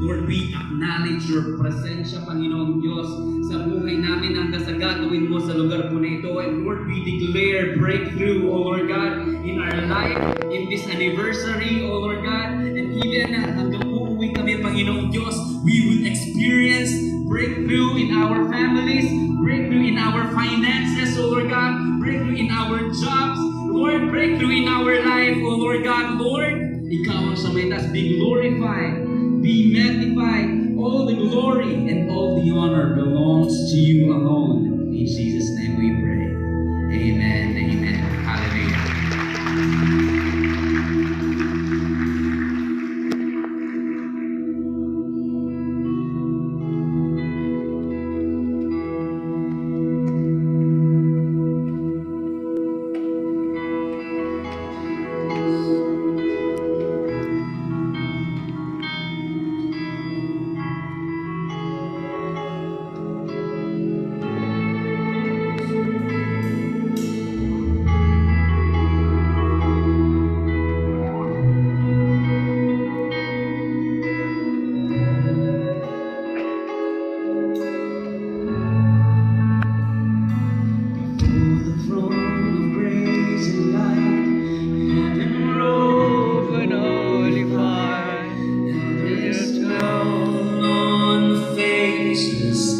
Lord, we acknowledge your presensya, Panginoong Diyos, sa buhay namin hanggang sa gagawin mo sa lugar po na ito. And Lord, we declare breakthrough, O Lord God, in our life, in this anniversary, O Lord God, and even hanggang uuwi kami, Panginoong Diyos, we will experience breakthrough in our families, breakthrough in our finances, O Lord God, breakthrough in our jobs, Lord, breakthrough in our life, O Lord God. Lord, Ikaw ang sa may taas, be glorified, be magnified. All the glory and all the honor belongs to you alone. In Jesus' name we pray. Amen. Amen. Hallelujah. Jesus.